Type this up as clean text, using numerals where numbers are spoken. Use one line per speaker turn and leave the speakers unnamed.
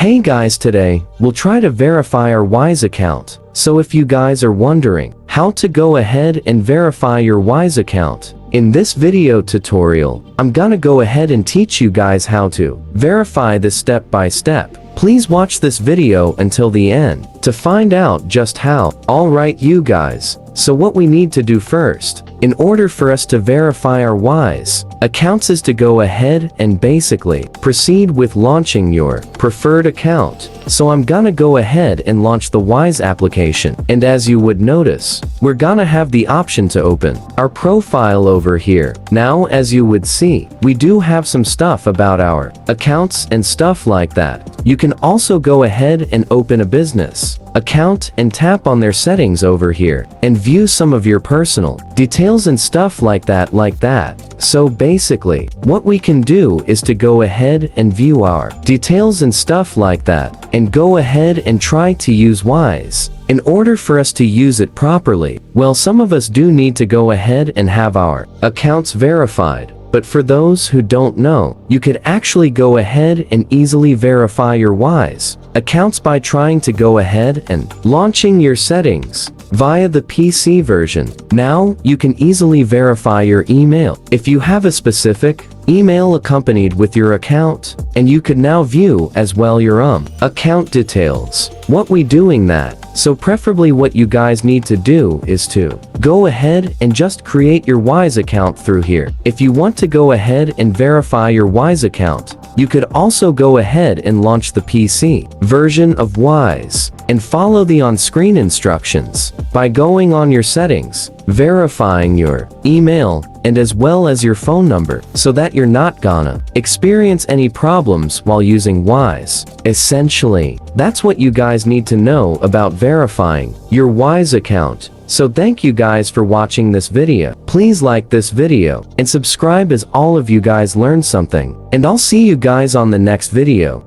Hey guys, today we'll try to verify our Wise account. So if you guys are wondering how to go ahead and verify your Wise account, in this video tutorial, I'm gonna go ahead and teach you guys how to verify this step by step. Please watch this video until the end to find out just how. Alright you guys, so what we need to do first, in order for us to verify our Wise accounts, is to go ahead and basically proceed with launching your preferred account. So I'm gonna go ahead and launch the Wise application, and as you would notice, we're gonna have the option to open our profile over here. Now as you would see, we do have some stuff about our accounts and stuff like that. You can also go ahead and open a business account and tap on their settings over here and view some of your personal details and stuff like that. So basically, what we can do is to go ahead and view our details and stuff like that and go ahead and try to use Wise. In order for us to use it properly, well, some of us do need to go ahead and have our accounts verified. But for those who don't know, you could actually go ahead and easily verify your Wise accounts by trying to go ahead and launching your settings via the PC version. Now, you can easily verify your email if you have a specific email accompanied with your account, and you could now view as well your account details. What we doing that? So preferably what you guys need to do is to go ahead and just create your Wise account through here. If you want to go ahead and verify your Wise account, you could also go ahead and launch the PC version of Wise and follow the on-screen instructions by going on your settings, verifying your email and as well as your phone number, so that you're not gonna experience any problems while using Wise. Essentially, that's what you guys need to know about verifying your Wise account. So thank you guys for watching this video. Please like this video and subscribe as all of you guys learned something. And I'll see you guys on the next video.